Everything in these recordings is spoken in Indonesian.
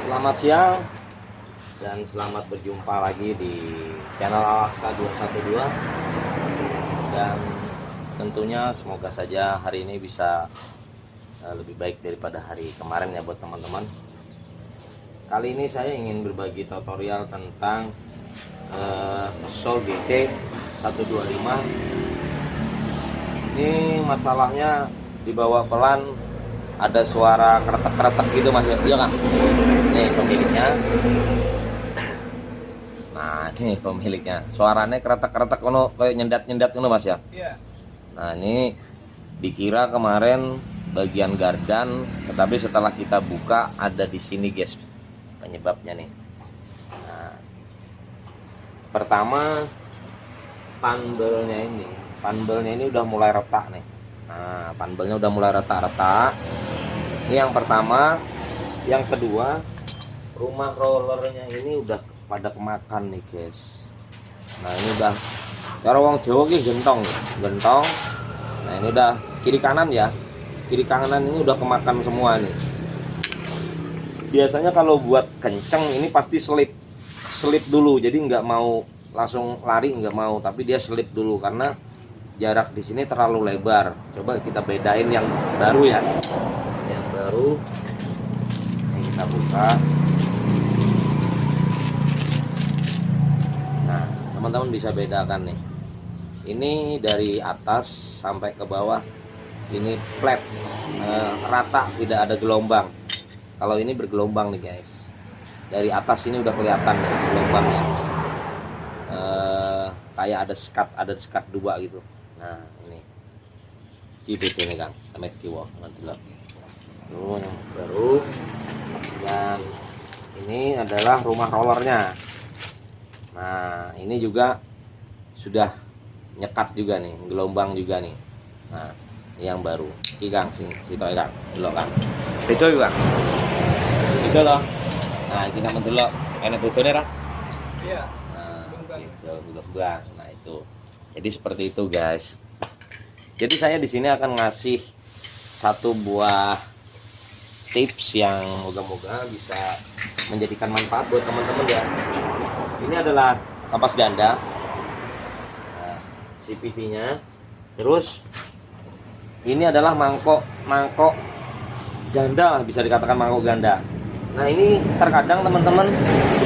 Selamat siang dan selamat berjumpa lagi di channel Alaska 212. Dan tentunya semoga saja hari ini bisa lebih baik daripada hari kemarin ya buat teman-teman. Kali ini saya ingin berbagi tutorial tentang Soul GT 125. Ini masalahnya dibawa pelan, ada suara kretek-kretek gitu mas ya, iya kan? Nih pemiliknya. Nah ini pemiliknya, suaranya kretek-kretek kayak nyendat-nyendat mas ya. Iya. Nah ini dikira kemarin bagian gardan, tetapi setelah kita buka ada di sini guys penyebabnya nih. Nah, pertama panbelnya ini udah mulai retak nih. Nah panbelnya udah mulai retak-retak. Ini yang pertama. Yang kedua, rumah rollernya ini udah pada kemakan nih guys. Nah ini udah cara wong Jawa ki gentong. Nah ini udah kiri kanan ya, kiri kanan ini udah kemakan semua nih. Biasanya kalau buat kenceng ini pasti selip dulu, jadi nggak mau langsung lari, nggak mau, tapi dia selip dulu karena jarak di sini terlalu lebar. Coba kita bedain yang baru ya, yang baru ini kita buka. Nah teman-teman bisa bedakan nih, ini dari atas sampai ke bawah ini flat, rata, tidak ada gelombang. Kalau ini bergelombang nih guys, dari atas ini udah kelihatan nih gelombangnya, kayak ada sekat dua gitu. Nah ini gitu nih kan, amet kiwo nanti lah. Yang baru, dan ini adalah rumah rollernya. Nah ini juga sudah nyekat juga nih, gelombang juga nih. Nah ini yang baru, iki Kang sing sitok Kang, delok Kang. Beda yo Kang. Itu loh. Nah kita mendelok enak bedone ra? Iya. Nah itu bulat. Nah itu. Jadi seperti itu guys. Jadi saya di sini akan ngasih satu buah tips yang moga-moga bisa menjadikan manfaat buat teman-teman ya. Ini adalah kapas ganda, nah, CVT-nya. Terus ini adalah mangkok ganda, bisa dikatakan mangkok ganda. Nah ini terkadang teman-teman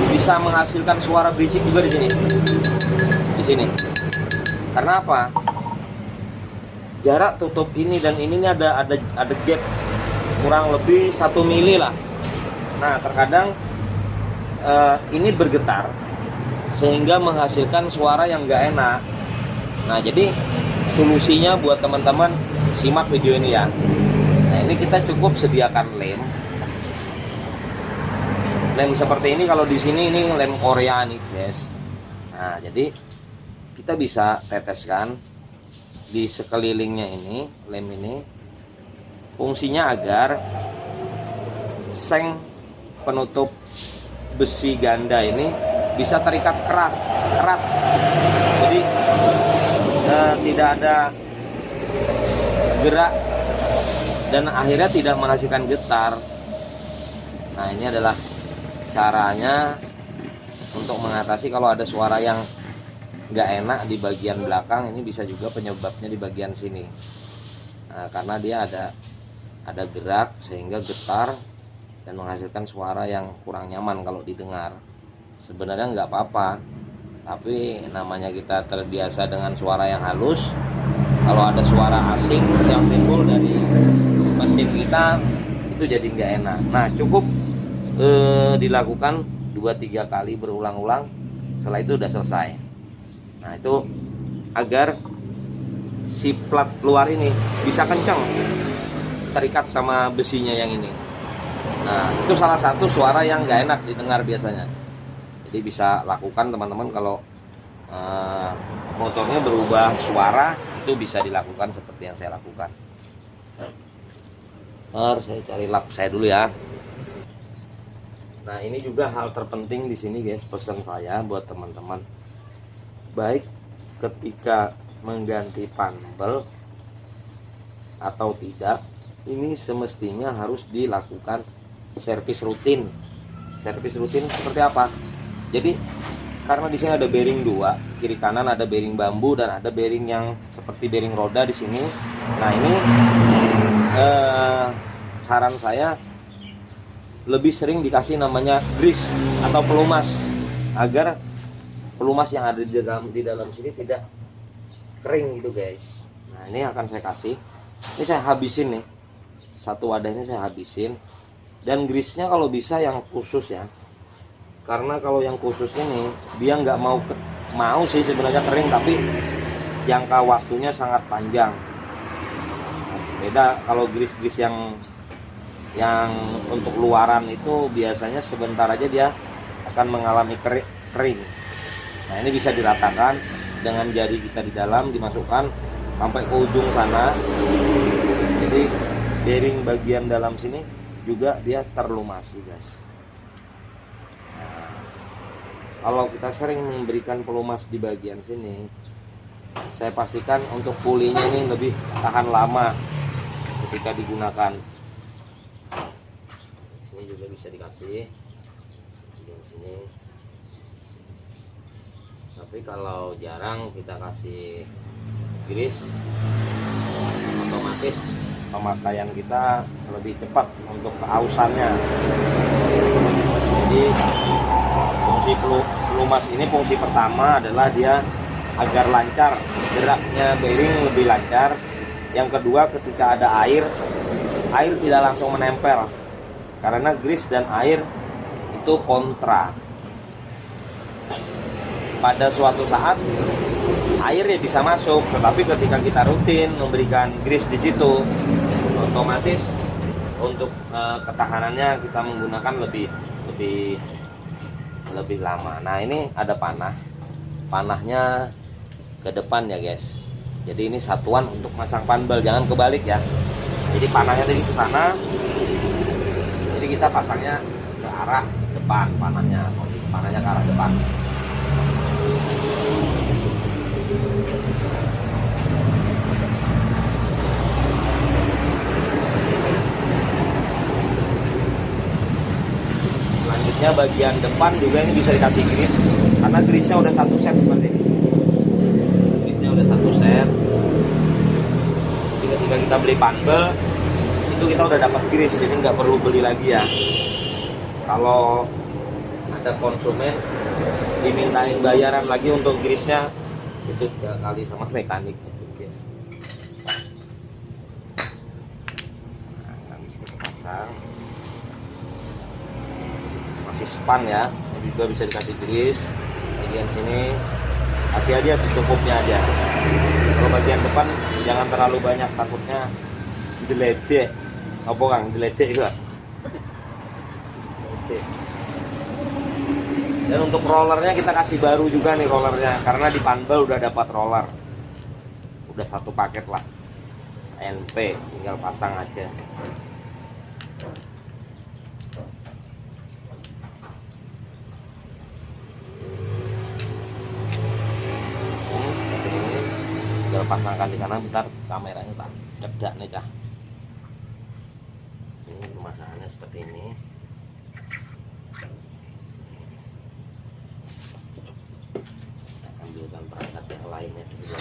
bisa menghasilkan suara berisik juga di sini. Karena apa? Jarak tutup ini dan ini ada gap kurang lebih 1 mili lah. Nah terkadang ini bergetar sehingga menghasilkan suara yang nggak enak. Nah jadi solusinya buat teman-teman simak video ini ya. Nah ini kita cukup sediakan lem seperti ini. Kalau di sini ini lem Korea nih guys. Nah jadi kita bisa teteskan di sekelilingnya ini lem ini. Fungsinya agar seng penutup besi ganda ini bisa terikat erat. Jadi tidak ada gerak dan akhirnya tidak menghasilkan getar. Nah ini adalah caranya untuk mengatasi kalau ada suara yang nggak enak di bagian belakang. Ini bisa juga penyebabnya di bagian sini. Nah, karena dia ada gerak sehingga getar dan menghasilkan suara yang kurang nyaman kalau didengar. Sebenarnya nggak apa-apa, tapi namanya kita terbiasa dengan suara yang halus. Kalau ada suara asing yang timbul dari mesin kita itu jadi nggak enak. Nah cukup dilakukan 2-3 kali berulang-ulang, setelah itu udah selesai. Nah itu agar si plat luar ini bisa kencang terikat sama besinya yang ini. Nah itu salah satu suara yang nggak enak didengar biasanya. Jadi bisa lakukan teman-teman kalau motornya berubah suara, itu bisa dilakukan seperti yang saya lakukan. Saya cari lap saya dulu ya. Nah ini juga hal terpenting di sini guys, pesan saya buat teman-teman, baik ketika mengganti panbel atau tidak, ini semestinya harus dilakukan servis rutin servis rutin seperti apa. Jadi karena di sini ada bearing dua, kiri kanan ada bearing bambu dan ada bearing yang seperti bearing roda di sini. Nah ini saran saya lebih sering dikasih namanya grease atau pelumas, agar pelumas yang ada di dalam sini tidak kering gitu guys. Nah ini akan saya kasih, ini saya habisin nih, satu wadah ini saya habisin. Dan grease-nya kalau bisa yang khusus ya, karena kalau yang khusus ini dia nggak mau sih sebenarnya kering, tapi jangka waktunya sangat panjang. Beda kalau grease yang untuk luaran itu biasanya sebentar aja dia akan mengalami kering. Nah ini bisa diratakan dengan jari kita di dalam, dimasukkan sampai ke ujung sana. Jadi bearing bagian dalam sini juga dia terlumasi guys. Nah, kalau kita sering memberikan pelumas di bagian sini, saya pastikan untuk pulinya ini lebih tahan lama ketika digunakan. Sini juga bisa dikasih di sini. Tapi kalau jarang kita kasih grease, otomatis pemakaian kita lebih cepat untuk keausannya. Jadi fungsi pelumas ini, fungsi pertama adalah dia agar lancar geraknya bearing, lebih lancar. Yang kedua, ketika ada air tidak langsung menempel, karena grease dan air itu kontra. Pada suatu saat air ya bisa masuk, tetapi ketika kita rutin memberikan grease di situ, otomatis untuk ketahanannya kita menggunakan lebih lama. Nah ini ada panahnya ke depan ya guys. Jadi ini satuan untuk masang panbel, jangan kebalik ya. Jadi panahnya tadi ke sana, jadi kita pasangnya ke arah depan, panahnya ke arah depan. Selanjutnya bagian depan juga ini bisa dikasih grease, karena grease-nya udah satu set seperti ini. Grease-nya udah satu set. Jadi ketika kita beli panbel itu kita udah dapat grease, jadi nggak perlu beli lagi ya. Kalau ada konsumen dimintain bayaran lagi untuk grease-nya, itu 3 kali sama mekanik gitu guys. Nah, bisa dipasang. Masih span ya, ini juga bisa dikasih grease. Bagian sini kasih aja secukupnya aja. Kalau bagian depan jangan terlalu banyak, takutnya diledek. Apa Kang, diledek juga. Oke. Dan untuk rollernya kita kasih baru juga nih rollernya, karena di panbel udah dapat roller, udah satu paket lah, NP, tinggal pasang aja. Tinggal pasangkan di sana, bentar kameranya tak cedak nih cah. Ini pemasangannya seperti ini. Ambilkan perangkat yang lainnya juga.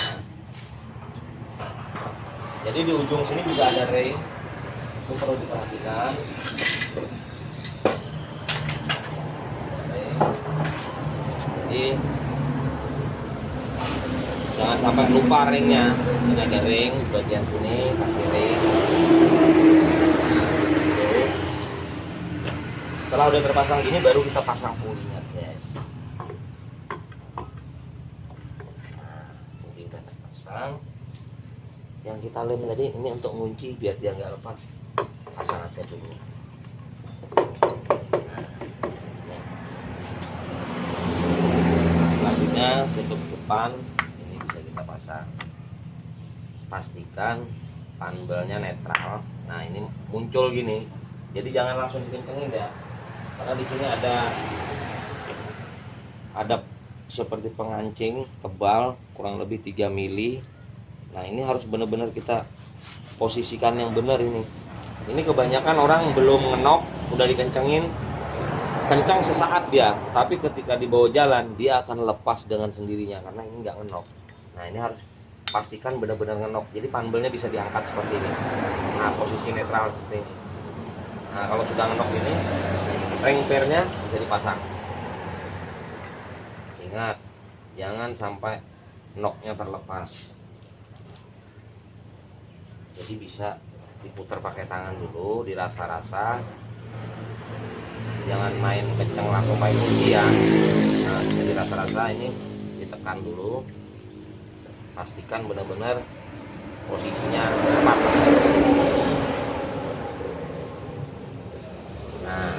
Jadi di ujung sini juga ada ring, itu perlu diperhatikan. Jadi jangan sampai lupa ringnya. Ini ada ring bagian sini, kasih ring. Setelah udah terpasang gini, baru kita pasang pulinya guys. Puli udah terpasang. Yang kita lem tadi ini untuk ngunci biar dia nggak lepas. Pasang aja dulu. Selanjutnya tutup depan. Kita pasang, pastikan panbelnya netral. Nah ini muncul gini, jadi jangan langsung dikencengin ya, karena di sini ada seperti pengancing tebal kurang lebih 3 mili. Nah ini harus benar-benar kita posisikan yang benar ini. Ini kebanyakan orang belum ngenok udah dikencengin, kencang sesaat dia, tapi ketika dibawa jalan dia akan lepas dengan sendirinya karena ini nggak ngenok. Nah ini harus pastikan benar-benar ngenok, jadi panbelnya bisa diangkat seperti ini. Nah posisi netral seperti ini. Nah kalau sudah ngenok ini, ring pernya bisa dipasang. Ingat, jangan sampai knocknya terlepas. Jadi bisa diputar pakai tangan dulu, dirasa-rasa. Jangan main kenceng langsung main kunci ya. Nah, jadi rasa-rasa ini ditekan dulu. Pastikan benar-benar posisinya tepat. Nah,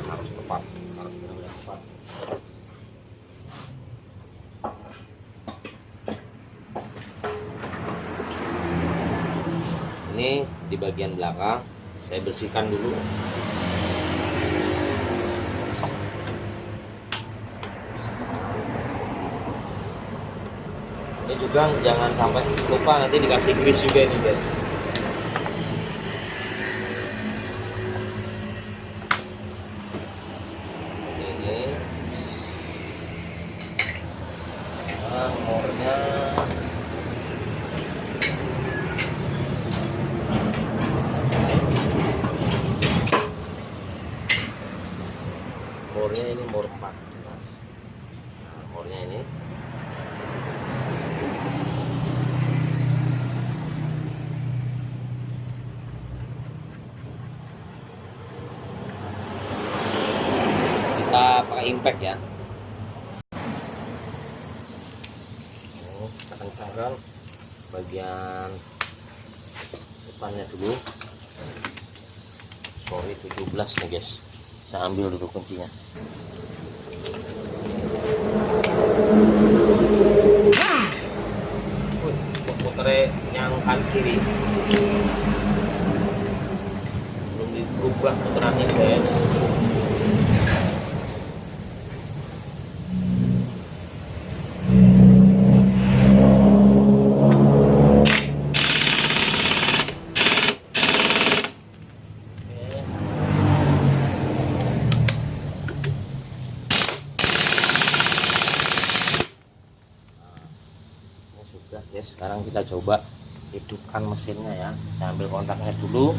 harus tepat, harus benar-benar tepat. Ini di bagian belakang saya bersihkan dulu. Ini juga jangan sampai lupa, nanti dikasih grease juga nih guys. Ini mornya ini mor 4. Nah, mornya ini kita pakai impact ya. Kita kencangkan bagian depannya dulu. Sorry 17 nih guys. Saya ambil dulu kuncinya. Putere yang kan kiri belum dirubah puterannya guys. Sekarang kita coba hidupkan mesinnya ya. Saya ambil kontaknya dulu.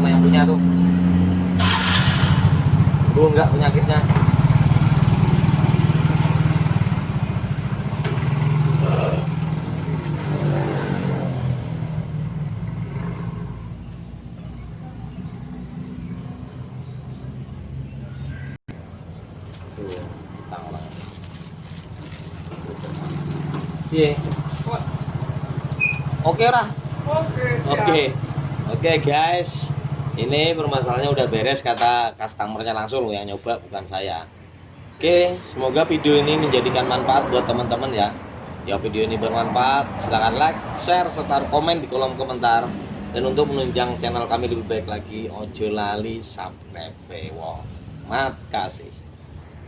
sama yang punya tuh. Tuh enggak penyakitnya. Tuh, tanggal. Iya. Oke lah. Oke guys. Ini permasalahannya udah beres, kata customernya langsung yang nyoba, bukan saya. Oke, semoga video ini menjadikan manfaat buat teman-teman ya. Ya, video ini bermanfaat, silahkan like, share, serta komen di kolom komentar. Dan untuk menunjang channel kami lebih baik lagi, ojo lali subscribe. Wow, makasih.